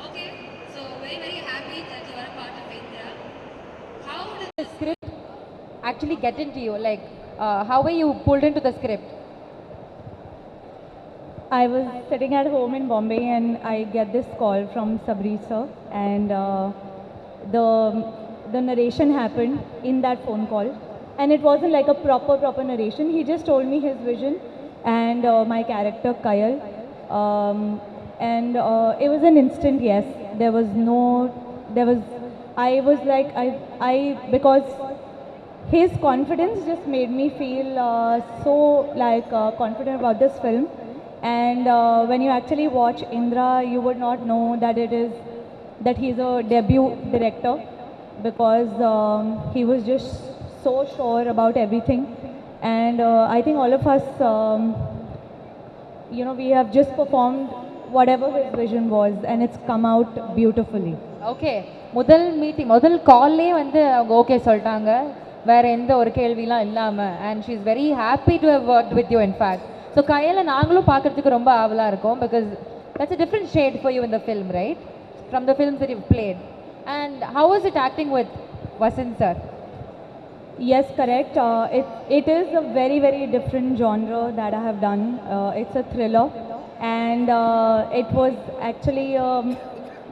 Okay, so very very happy that you are a part of Indra. How did The script actually get into you? Like, how were you pulled into the script? I was sitting at home in Bombay and I get this call from Sabri sir, and the the narration happened in that phone call, and it wasn't like a proper narration. He just told me his vision and my character Kayal, and it was an instant yes. There was no, there was, I was like I because his confidence just made me feel so like confident about this film. And when you actually watch Indra, you would not know that it is that he's a debut director, because he was just so sure about everything. And I think all of us, we have just performed whatever his vision was, and it's come out beautifully. Okay, முதல் meeting முதல் கால்லே வந்து அவங்க okay சொல்லிட்டாங்க, வேற எந்த ஒரு கேள்விலாம் இல்லாமல். And she is very happy to have work with you. In fact so கையில் நாங்களும் பார்க்குறதுக்கு ரொம்ப ஆவலாக இருக்கும், because that's a different shade for you in the film, right, from the films that you played. And how is it acting with Vasanth sir? Yes, correct. It is a very very different genre that I have done. It's a thriller, and it was actually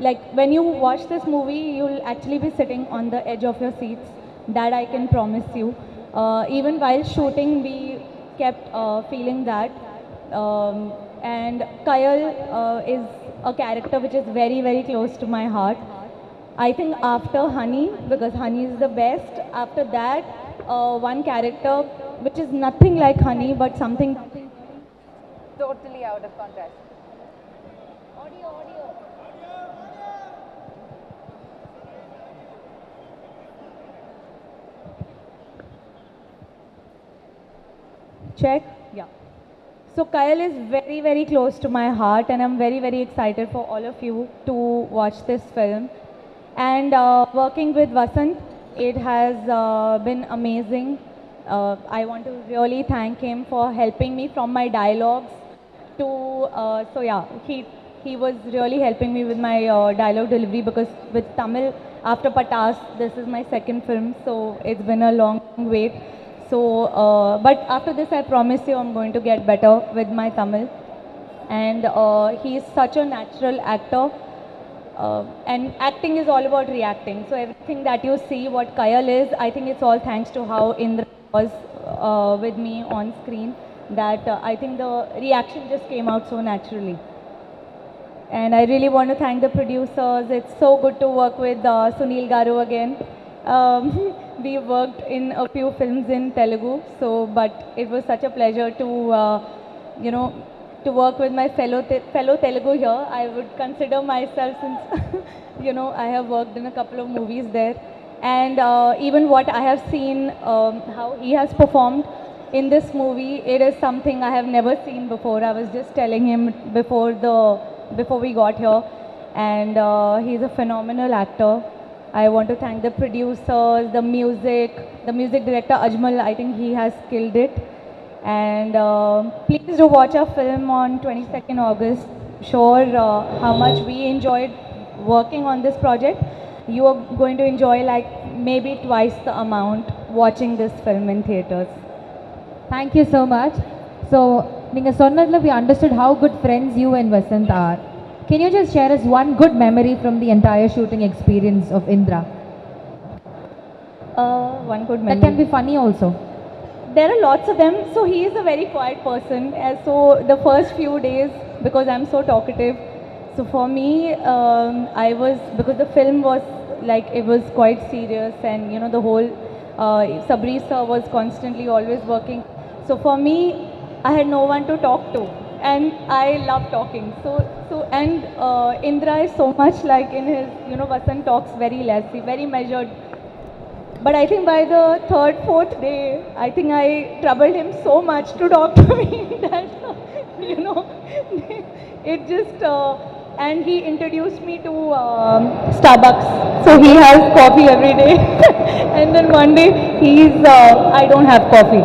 like when you watch this movie, you'll actually be sitting on the edge of your seats. That I can promise you. Even while shooting, we kept feeling that. And Kayal is a character which is very very close to my heart. I think after Honey, because Honey is the best, after that, one character which is nothing like Honey but something Totally out of context. check. Yeah. So Kayal is very very close to my heart, and I'm very very excited for all of you to watch this film. And working with Vasant, it has been amazing. I want to really thank him for helping me from my dialogues to so yeah, he was really helping me with my dialogue delivery, because with Tamil, after Patas, this is my second film, so it's been a long wait. So but after this, I promise you I'm going to get better with my Tamil. And he is such a natural actor. And acting is all about reacting. So everything that you see, what Kayal is, I think it's all thanks to how Indra was with me on screen. That I think the reaction just came out so naturally. And I really want to thank the producers. It's so good to work with Sunil Garu again. We worked in a few films in Telugu, so but it was such a pleasure to you know to work with my fellow Telugu here. I would consider myself, since I have worked in a couple of movies there, and even what I have seen, how he has performed in this movie, it is something I have never seen before. I was just telling him before we got here, and he's a phenomenal actor. I want to thank the producers, the music director Ajmal. I think he has killed it. And please do watch our film on 22nd August. Sure, how much we enjoyed working on this project. You are going to enjoy like maybe twice the amount watching this film in theaters. Thank you so much. So, நீங்கள் சொன்னதில் we understood how good friends you and Vasant are. Can you just share us one good memory from the entire shooting experience of Indra? One good That memory. can be funny also. There are lots of them. So he is a very quiet person. So the first few days, because I'm so talkative, so for me, because the film was like, it was quite serious, and the whole Sabri sir was constantly always working. So for me, I had no one to talk to, and I love talking. And Indra is so much like in his, Vasant talks very less, very measured. But I think by the third, fourth day, I think I troubled him so much to talk to me that, it just, and he introduced me to Starbucks. So he has coffee every day. And then one day, I don't have coffee.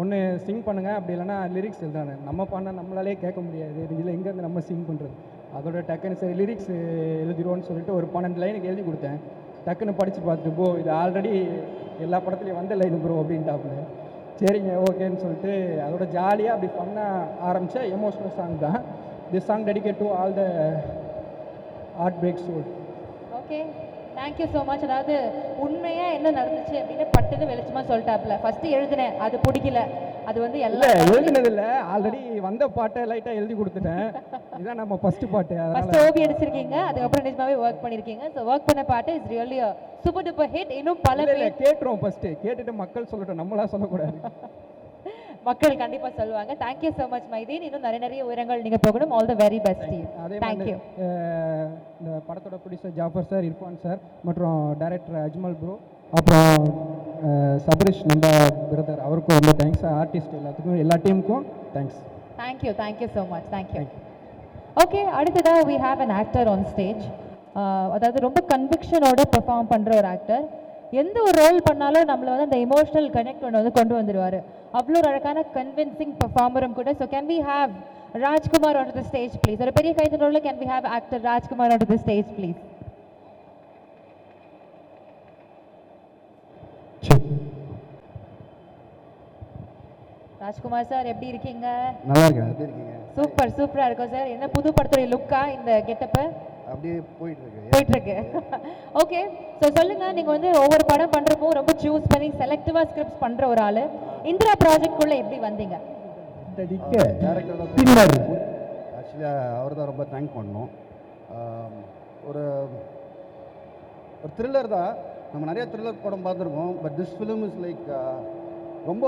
ஒன்று சிங் பண்ணுங்கள், அப்படி இல்லைனா lyrics எழுதுறாங்க. நம்ம பாடினா நம்மளாலே கேட்க முடியாது, இதில் எங்கேருந்து நம்ம சிங் பண்ணுறது. அதோட டக்குன்னு சரி லிரிக்ஸ் எழுதிடுவோன்னு சொல்லிட்டு ஒரு 12 லைனுக்கு எழுதி கொடுத்தேன். டக்குன்னு படித்து பார்த்துட்டு ப்ரோ இது ஆல்ரெடி எல்லா படத்துலையும் வந்த லைன் ப்ரோ அப்படின்ட்டாப்புல. சரிங்க ஓகேன்னு சொல்லிட்டு அதோட ஜாலியாக அப்படி பண்ண ஆரம்பித்த எமோஷ்னல் சாங் தான். This song dedicate to all the heart break soul. Okay, thank you so much. அதாவது உண்மையாக என்ன நடந்துச்சு அப்படின்னு பட்டுன்னு வெளிச்சமாக சொல்லிட்டாப்புல. ஃபஸ்ட்டு எழுதினேன், அது பிடிக்கல, அது வந்து இல்லை எல்லாம் எழுதினதில்ல, ஆல்ரெடி வந்த பாட்டை லைட்டாக எழுதி கொடுத்துட்டேன். இதுதான் நம்ம ஃபஸ்ட்டு பாட்டு. ஃபர்ஸ்ட் ஓபி அடிச்சிருக்கீங்க, அதுக்கப்புறம் நிஜமாவே ஒர்க் பண்ணியிருக்கீங்க. ஸோ ஒர்க் பண்ண பாட்டு is really super duper hit. இன்னும் பல பேர் கேட்டுரும், ஃபஸ்ட்டு கேட்டுட்டு மக்கள் சொல்லட்டும், நம்மளா சொல்லக்கூடாது. மக்கள் கண்டிப்பாக சொல்லுவாங்க. Thank you so much Maideen. இன்னும் நிறைய உயரங்கள் நீங்கள் போகணும். All the very best team. அதே தேங்க்யூ. இந்த படத்தோட producer Jaffer sir, Irfan sir மற்றும் டைரக்டர் அஜ்மல் ப்ரோ, அப்புறம் சபரிஷ் நம்ம பிரதர், அவருக்கும் ரொம்ப தேங்க்ஸ். ஆர்டிஸ்ட் எல்லாத்துக்கும், எல்லா டீமுக்கும் thanks. Thank you so much. Thank you. Okay, அடுத்ததாக we have an actor on stage. அதாவது ரொம்ப கன்விக்ஷனோட பெர்ஃபார்ம் பண்ணுற ஒரு ஆக்டர். எந்த ஒரு ரோல் பண்ணாலும் நம்மளை வந்து அந்த எமோஷனல் கனெக்ட் வந்து கொண்டு வந்துடுவார். அவ்வளோ ஒரு அழகான கன்வின்சிங் பெர்ஃபார்மரும் கூட. So can we have Rajkumar onto the stage please? ஒரு பெரிய கைத்தட்டோட can we have actor Rajkumar onto the stage please? Rajkumar sir எப்படி இருக்கீங்க? நல்லா இருக்கேன். எப்படி இருக்கீங்க? சூப்பரா இருக்கும் சார். என்ன புது படத்துடைய லுக்கா இந்த கெட்டப்பு? அப்படியே போயிட்டு இருக்கு. ஓகே, ஸோ சொல்லுங்க, நீங்க வந்து ஒவ்வொரு படம் பண்றப்போ ரொம்ப சூஸ் பண்ணி செலக்டிவா ஸ்கிரிப்ட்ஸ் பண்ற ஒரு ஆளு. இந்திரா ப்ராஜெக்ட் குள்ள எப்படி வந்தீங்க? டேரக்டர் தான் ஆக்சுவலி அவர் தான் ரொம்ப தேங்க் பண்ணணும். ஒரு ஒரு த்ரில்லர் தான். நம்ம நிறைய த்ரில்லர் படம் பார்த்துருக்கோம். But this film is like ரொம்ப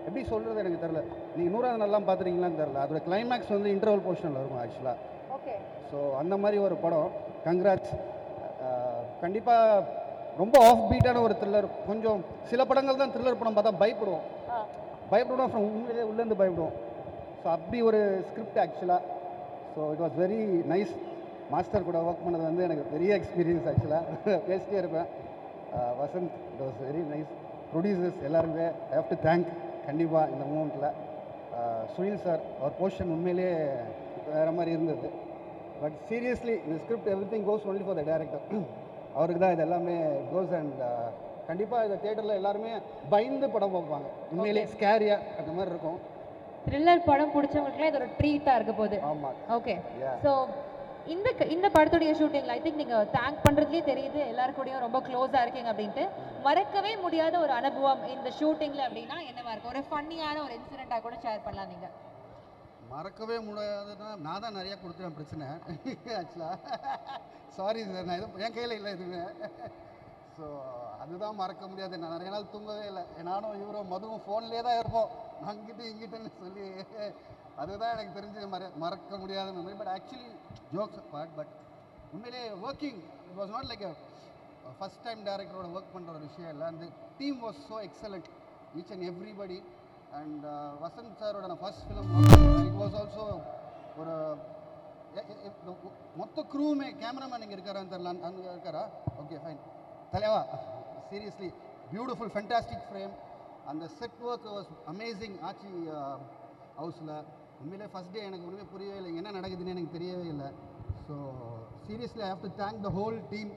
எப்படி சொல்கிறது எனக்கு தெரில. நீங்கள் 100வது நாள்லாம் பார்த்துருக்கீங்களான்னு தெரில. அதோட கிளைமேக்ஸ் வந்து இன்டர்வல் போர்ஷனில் இருக்கும் ஆக்சுவலாக. ஓகே, ஸோ அந்த மாதிரி ஒரு படம். கங்க்ராட்ஸ். கண்டிப்பாக ரொம்ப ஆஃப் பீட்டான ஒரு த்ரில்லர். கொஞ்சம் சில படங்கள் தான் த்ரில்லர் படம் பார்த்தா பயப்படுவோம் அப்புறம் உண்மையிலே உள்ளேருந்து பயப்படுவோம். ஸோ அப்படி ஒரு ஸ்கிரிப்ட் ஆக்சுவலாக. So it was very nice. Master கூட ஒர்க் பண்ணது வந்து எனக்கு பெரிய எக்ஸ்பீரியன்ஸ் ஆக்சுவலாக. பேசிட்டே இருப்பேன். Vasanth, it was very nice. Producers எல்லாருமே ஐ ஹேவ் டு தேங்க் கண்டிப்பாக இந்த மூமெண்ட்டில். சுனில் சார், அவர் போர்ஷன் உண்மையிலே வேறு மாதிரி இருந்தது. பட் சீரியஸ்லி இந்த script every thing cos only for the director. அவருக்கு தான் இது எல்லாமே கோஸ். அண்ட் கண்டிப்பாக இந்த தியேட்டரில் எல்லாருமே பயந்து படம் பார்ப்பாங்க. உண்மையிலே ஸ்கேரியாக அந்த மாதிரி இருக்கும். த்ரில்லர் படம் பிடிச்சவங்களுக்குலாம் இது ஒரு ட்ரீட்டாக இருக்க போகுது. ஆமாம். ஓகே, ஸோ இந்த படத்துடைய ஷூட்டிங்கில் ஐ திங்க் நீங்கள் தேங்க் பண்ணுறதுலேயே தெரியுது எல்லாரு கூடயும் ரொம்ப க்ளோஸாக இருக்கீங்க அப்படின்ட்டு. மறக்கவே முடியாத ஒரு அனுபவம் இந்த ஷூட்டிங்கில் அப்படின்னா என்னவா இருக்கும்? ஒரு ஃபன்னியான ஒரு இன்சிடெண்ட்டாக கூட ஷேர் பண்ணலாம் நீங்கள். மறக்கவே முடியாதுன்னா நான் தான் நிறையா கொடுத்துருவேன் பிரச்சனை ஆக்சுவலாக. சாரி சார், நான் எதுவும் என் கையில் இல்லை எதுவுமே. ஸோ அதுதான் மறக்க முடியாது. நான் நிறைய நாள் தூங்கவே இல்லை. நானும் இவரும் மதுவும் ஃபோன்லேயே தான் இருப்போம், அங்கிட்டு இங்கிட்டுன்னு சொல்லி. அதுதான் எனக்கு தெரிஞ்சு மறக்க முடியாதுன்னு மாதிரி. But actually jokes part. But உண்மையிலே working it was not like first time டேரக்டரோட ஒர்க் பண்ணுற ஒரு விஷயம் இல்லை. அந்த team was so excellent, each and everybody. And Vasanth சாரோட நான் first film it was also ஒரு மொத்த க்ரூவுமே. கேமராமேன் இங்கே இருக்காரான்னு தெரியல, அங்கே இருக்காரா? Okay fine. தலைவா, சீரியஸ்லி பியூட்டிஃபுல் ஃபென்டாஸ்டிக் ஃப்ரேம். அந்த செட் ஒர்க் வாஸ் அமேசிங். ஆச்சி ஹவுஸில் உண்மையிலே ஃபஸ்ட் டே எனக்கு ஒன்றுமே புரியவே இல்லை, என்ன நடக்குதுன்னு எனக்கு தெரியவே இல்லை. So seriously I have to thank the whole team.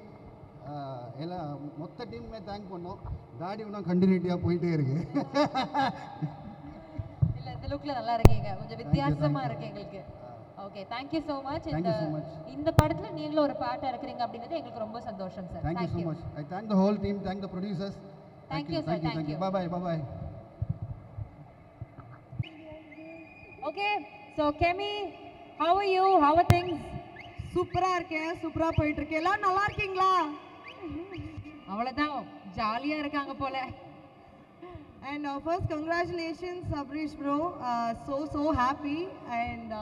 எல்லாம் மொத்த டீமுமே தேங்க் பண்ணோம். தாடி இன்னும் கண்டினியூட்டியாக போயிட்டே இருக்கு. இல்லை, இந்த லுக்கில் நல்லா இருக்கீங்க, கொஞ்சம் வித்தியாசமாக இருக்கு எங்களுக்கு. Okay, thank you so much. இந்த படத்தில் நீங்களும் ஒரு பாட்டாக இருக்கிறீங்க அப்படின்றது எங்களுக்கு ரொம்ப சந்தோஷம் sir. Thank you so much. I thank the whole team, thank the producers. Thank you sir. Thank you. Bye. Okay, so Kemy, how are you? How are things? சூப்பராக இருக்கேன், சூப்பராக போயிட்டு இருக்கேன். எல்லாரும் நல்லா இருக்கீங்களா? அவ்வளோதான், ஜாலியாக இருக்காங்க போல. And first congratulations Sabrish bro, so happy. And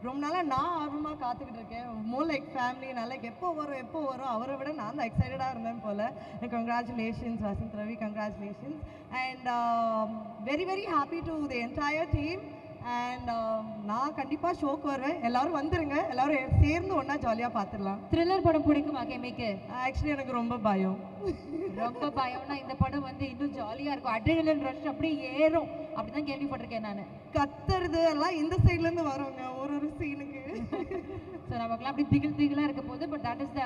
ரொம்ப நாளாக நான் ஆர்வமாக காத்துக்கிட்டு இருக்கேன். More like family. நான் லைக் எப்போ வரும் அவரை விட நான் தான் எக்ஸைட்டடாக இருந்தேன் போல். Congratulations Vasanth Ravi, congratulations. And very happy to the entire team. And நான் கண்டிப்பாக ஷோக்கு வருவேன். எல்லாரும் வந்துருங்க, எல்லாரும் சேர்ந்து ஒன்றா ஜாலியாக பார்த்துடலாம். த்ரில்லர் படம் பிடிக்குமா கேமிக்கு? ஆக்சுவலி எனக்கு ரொம்ப பயம். ரொம்ப பயம்னா இந்த படம் வந்து இன்னும் ஜாலியாக இருக்கும், அட்ரினலின் ரஷ் அப்படியே ஏறும் அப்படிதான் கேள்விப்பட்டிருக்கேன் நான். கத்துறது எல்லாம் இந்த சைட்லேருந்து வருவாங்க ஒரு சீனுக்கு. ஸோ நமக்குலாம் அப்படி திகில் திகிலாக இருக்க போது, but that is the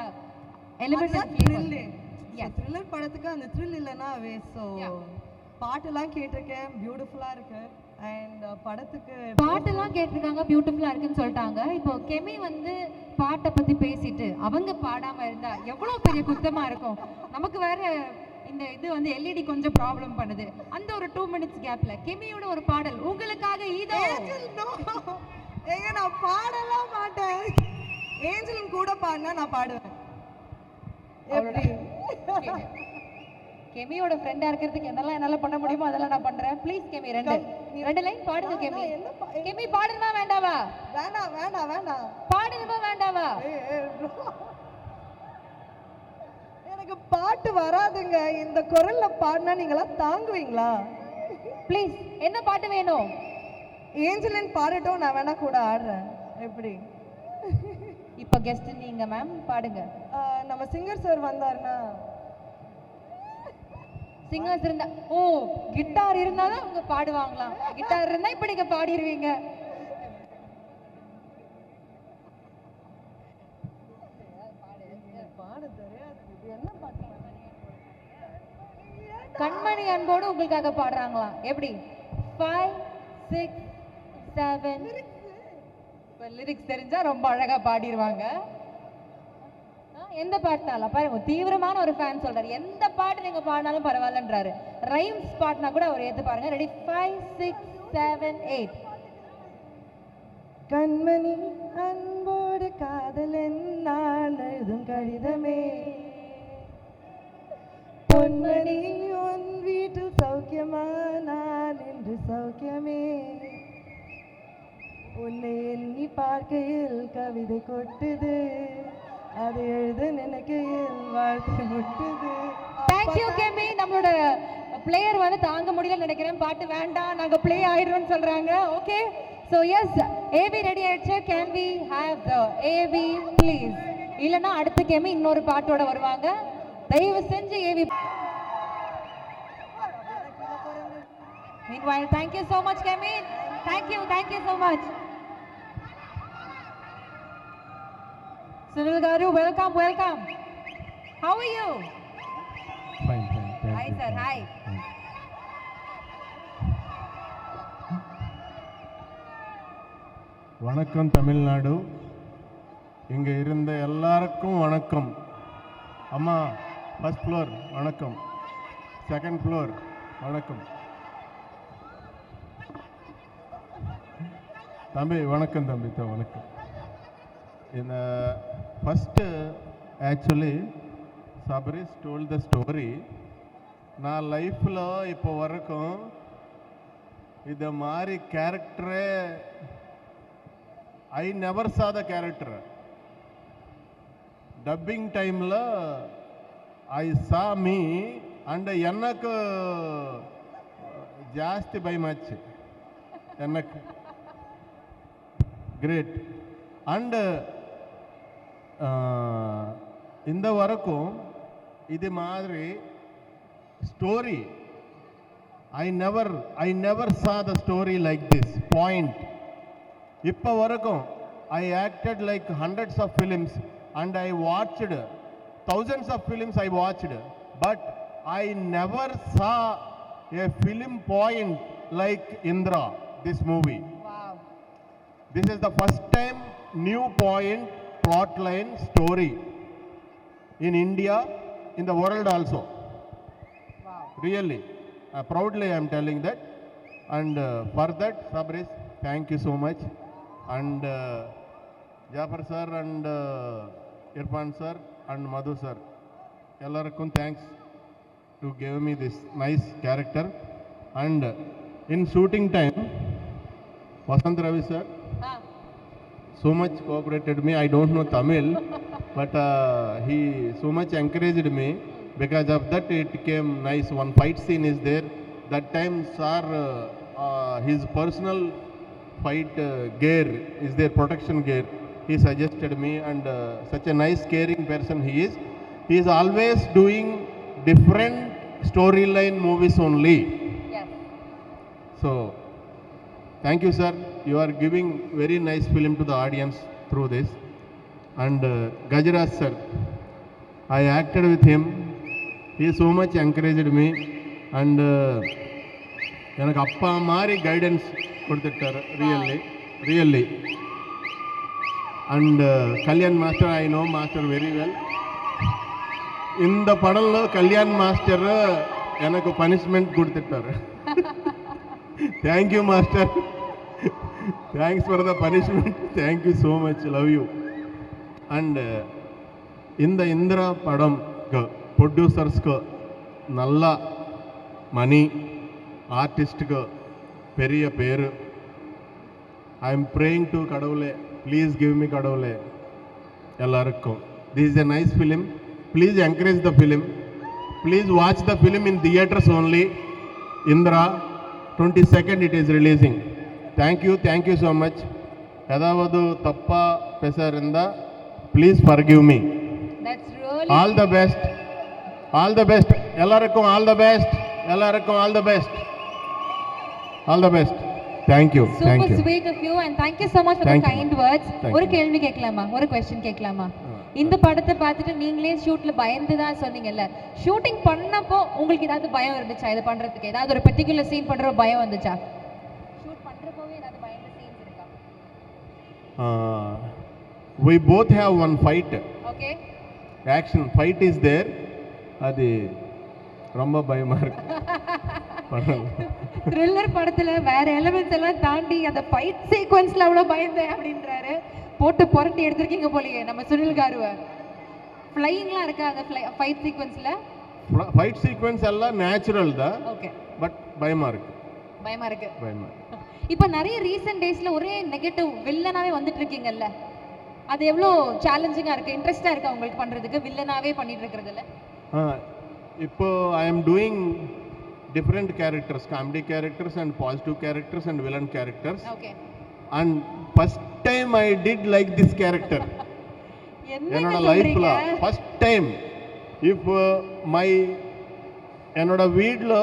element thrill. Thriller படத்துக்கு அந்த த்ரில் இல்லைன்னா வேஸ்ட். ஸோ பாட்டெல்லாம் கேட்டிருக்கேன், பியூட்டிஃபுல்லாக இருக்கு. அண்ட் படத்துக்கு பாட்டெல்லாம் கேட்டிருக்காங்க, பியூட்டிஃபுல்லாக இருக்குன்னு சொல்லிட்டாங்க. இப்போ கெமி வந்து பாட்டை பற்றி பேசிட்டு அவங்க பாடாமல் இருந்தா எவ்வளோ பெரிய குத்தமாக இருக்கும். நமக்கு வேற இந்த இது வந்து எல்இடி கொஞ்சம் ப்ராப்ளம் பண்ணுது. அந்த ஒரு 2 minutes கேப்ல கெமியோட ஒரு பாடல் உங்களுக்காக இதோ. ஏங்க நான் பாடலாம் மாட்டேன். ஏஞ்சலின் கூட பாடினா நான் பாடுவேன். எப்படி? கெமியோட ஃப்ரெண்டா இருக்கிறதுக்கு என்னெல்லாம் என்னால பண்ண முடியுமோ அதெல்லாம் நான் பண்றேன். ப்ளீஸ் கெமி ரெண்டு லைன் பாடுங்க கெமி. கெமி பாடணுமா வேண்டாவா? வேண்டாம் வேண்டாம் வேண்டாம். பாடணுமா வேண்டாவா? எனக்கு பாட்டு வராதுங்க. இந்த குரல்ல பாடினா நீங்களாம் தாங்குவீங்களா? ப்ளீஸ் என்ன பாட்டு வேணும்? ஏஞ்சலின் பாடட்டும், நான் வேணா கூட ஆடுறேன். எப்படி? இப்போ கெஸ்ட் நீங்க மேம், பாடுங்க. நம்ம சிங்கர் சார் வந்தாருன்னா சிங்கர்ஸ் இருந்தா, ஓ கிட்டார் இருந்தாதான் அவங்க பாடுவாங்களாம். கிட்டார் இருந்தா இப்ப நீங்க பாடிடுவீங்க. கண்மணி அன்போடு உங்களுக்காக பாடுறாங்களாம். எப்படி? 5 6 7 லிரிக்ஸ் தெரிஞ்சா ரொம்ப அழகா பாடிடுவாங்க. எந்த பாட்டுனாலும் பாருங்க, தீவிரமான ஒரு ஃபேன் சொல்றாரு, எந்த பாட்டு நீங்க பாடினாலும் பரவாயில்லன்றாரு. ரைம்ஸ் பாட்டுனா கூட அவர் ஏத்து பாருங்க. ரெடி? 5 6 7 8. கண்மணி அன்போடு காதலன் நான் எழுதும் கடிதமே, பொன்மணி உன் வீட்டில் சௌக்கியமா, நான் என்று சௌக்கியமே, உன்னை எண்ணி பார்க்கையில் கவிதை கொட்டுது, அது எழுத நினைக்கையில் வாழ்த்து முட்டுது. தேங்க்யூ கெமி. நம்மளோட பிளேயர் வந்து தாங்க முடியல நினைக்கிறேன், பாட்டு வேண்டாம் நாங்க ப்ளே ஆயிடுறோம்னு சொல்றாங்க. Okay, so yes AV ready ஆயிடுச்சு. Can we have the AV please? இல்லைன்னா அடுத்த கெமி இன்னொரு பாட்டோட வருவாங்க. தயவு செஞ்சு AV. Meanwhile, thank you so much Kemi. Thank you so much. Sunil Garu, welcome. How are you? Fine. Hi sir, hi. வணக்கம் தமிழ்நாடு. இங்கே இருந்த எல்லாருக்கும் வணக்கம். அம்மா ஃபர்ஸ்ட் ஃப்ளோர் வணக்கம், செகண்ட் ஃப்ளோர் வணக்கம், தம்பி வணக்கம், தம்பி வணக்கம். இந்த first actually Sabaris told the story. நான் லைஃப்பில் இப்போ வரைக்கும் இதை மாதிரி கேரக்டரே ஐ நெவர் சா த கேரக்டர். டப்பிங் டைமில் ஐ சா மீ அண்ட் எனக்கு ஜாஸ்தி பயமாச்சு எனக்கு. கிரேட். அண்டு இந்த வரைக்கும் இது மாதிரி ஸ்டோரி ஐ நெவர் சா the story like this point. இப்போ வரைக்கும் ஐ acted like hundreds of films and I watched thousands of films I watched, but I never saw a film point like Indra, this movie. Wow. This is the first time new point, plot line, story in India, in the world also. Wow. Really, proudly I am telling that. And for that, Sabris, thank you so much. And Jafar sir and Irfan sir and Madhu sir, ellarkum thanks to give me this nice character. And in shooting time, Vasant Ravi sir so much cooperated me. I don't know Tamil, but he so much encouraged me. Because of that it came nice. One fight scene is there. That time sir, his personal fight gear, is their protection gear. He suggested me, and such a nice caring person he is. He is always doing different storyline movies only. Yes. So, thank you, sir. You are giving very nice film to the audience through this. And Gajraj sir, I acted with him. He so much encouraged me, and எனக்கு அப்பா மாதிரி guidance கொடுத்துட்டாரு, really. And Kalyan master, I know master very well. இந்த படம்లో Kalyan master எனக்கு punishment கொடுத்துட்டாரு. Thank you master, thanks for the punishment, thank you so much, love you. And இந்த இந்திரா படம்க்கு ப்ரொடியூசர்ஸ்க்கு நல்ல மணி, ஆர்டிஸ்ட்டுக்கு பெரிய பேர். ஐ எம் ப்ரேயிங் டு கடவுளே, ப்ளீஸ் கிவ் மீ கடவுளே எல்லாருக்கும். This is a nice film. Please encourage the film. Please watch the film in theatres only. Indira 22nd it is releasing. Thank you so much. ஏதாவது தப்பா பேசுறதா please forgive me. That's really All the best. All the best. எல்லாருக்கும் all the best. எல்லாருக்கும் all the best. All the best. Thank you. Thank super you. sweet of you and thank you so much for Thank the you. kind words. Thank ஒரு you. கேள்வி கேட்கலாமா, ஒரு question கேட்கலாமா? இந்த படத்தை பார்த்துட்டு நீங்களே ஷூட்ல பயந்து தான் சொன்னீங்கல்ல, ஷூட்டிங் பண்ணப்போ உங்களுக்கு ஏதாவது பயம் இருந்துச்சா? இது பண்றதுக்கு ஏதாவது ஒரு பர்టిక్యులர் சீன் பண்ற பயம் வந்துச்சா? ஷூட் பண்றப்பவே ஏதாவது பயந்த சீன்ஸ் இருக்கா? We both have one fight. Okay. Action fight is there. அது ரொம்ப பயமா இருக்கு. த்ரில்லர் படத்துல வேற எலிமெண்ட்ஸ் எல்லாம் தாண்டி அந்த ஃபைட் சீக்வென்ஸ்ல அவ்வளவு பயந்தேன் அப்படின்றாரு. போட்டு புரட்டி எடுத்திருக்கீங்க போலயே நம்ம சுனில் காருவ. ஃப்ளையிங்லாம் இருக்கா அந்த ஃபைட் சீக்வென்ஸ்ல? ஃபைட் சீக்வென்ஸ் எல்லாம் நேச்சுரல் தான். ஓகே. பட் பயமா இருக்கு. பயமா இருக்கு. பயமா. இப்போ நிறைய ரீசன்ட் டேஸ்ல ஒரே நெகட்டிவ் வில்லனாவே வந்துட்டு இருக்கீங்கல்ல, அது எவ்வளோ சேலஞ்சிங்கா இருக்கு, இன்ட்ரெஸ்டா இருக்கா உங்களுக்கு பண்றதுக்கு வில்லனாவே பண்ணிட்டு இருக்கிறதுல? இப்போ I am doing different characters, comedy characters and positive characters and villain characters. Okay. And first time I did like this character. என்னோட லைஃப்ல first time. If my என்னோட வீட்ல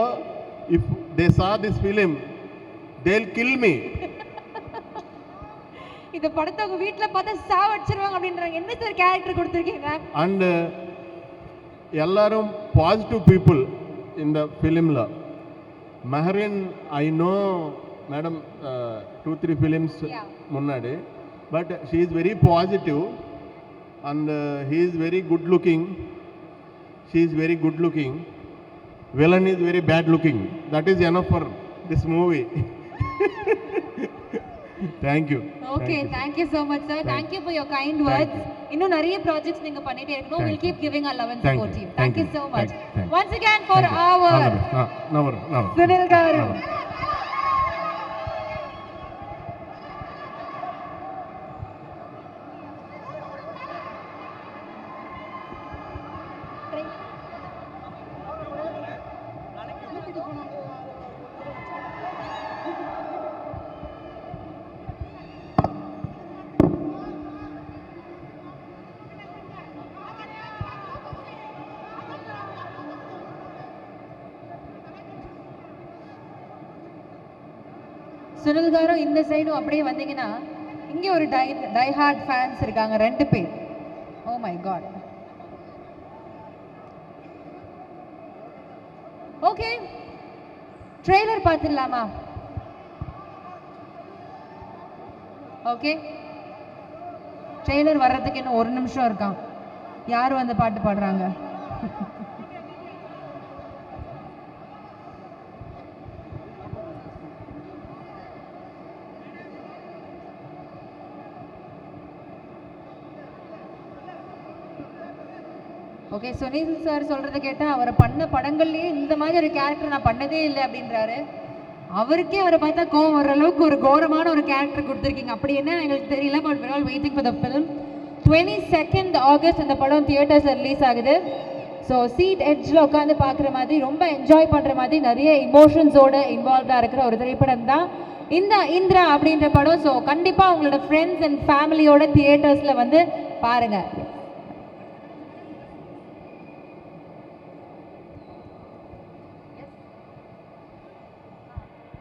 if they saw this film they'll kill me. இந்த படத்தை உங்க வீட்ல பார்த்தா சாவடிச்சிருவாங்க அப்படின்றாங்க. என்ன சார் கேரக்டர் கொடுத்திருக்கீங்க? And எல்லாரும் positive people in the film la. Maharin, I know madam 2-3 films munnadi, but she is very positive and he is very good looking. She is very good looking. Villain is very bad looking. That is enough for this movie. Thank you. Okay, thank you so much sir. Thank you for your kind words. இன்னும் நிறைய projects நீங்க பண்ணிட்டே இருக்கணும். We'll keep giving our love and support to you. Thank you so much. Once again for our Sunil Garu. Sunil car இந்த சைடும் அப்படியே வந்தீங்கன்னா இங்கே ஒரு டை ஹார்ட் ஃபேன்ஸ் இருக்காங்க 2 பேர். Oh my God. Okay, trailer பார்த்துடலாமா? ஓகே, ட்ரெய்லர் வர்றதுக்கு இன்னும் 1 நிமிஷம் இருக்கான். யார் வந்து பாட்டு பாடுறாங்க? ஓகே, சுனில் சார் சொல்கிறத கேட்டால் அவரை பண்ண படங்கள்லேயே இந்த மாதிரி ஒரு கேரக்டர் நான் பண்ணதே இல்லை அப்படின்றாரு. அவருக்கே அவரை பார்த்தா கோவம் வர அளவுக்கு ஒரு கோரமான ஒரு கேரக்டர் கொடுத்துருக்கீங்க. அப்படி என்ன எங்களுக்கு தெரியல, but we're all waiting for the film. 22nd August அந்த படம் தியேட்டர்ஸில் ரிலீஸ் ஆகுது. ஸோ சீட் எட்ஜில் உட்காந்து பார்க்குற மாதிரி ரொம்ப என்ஜாய் பண்ணுற மாதிரி நிறைய இமோஷன்ஸோட இன்வால்வ்டாக இருக்கிற ஒரு திரைப்படம் தான் இந்த இந்திரா அப்படின்ற படம். ஸோ கண்டிப்பாக உங்களோட ஃப்ரெண்ட்ஸ் அண்ட் ஃபேமிலியோட தியேட்டர்ஸில் வந்து பாருங்கள்.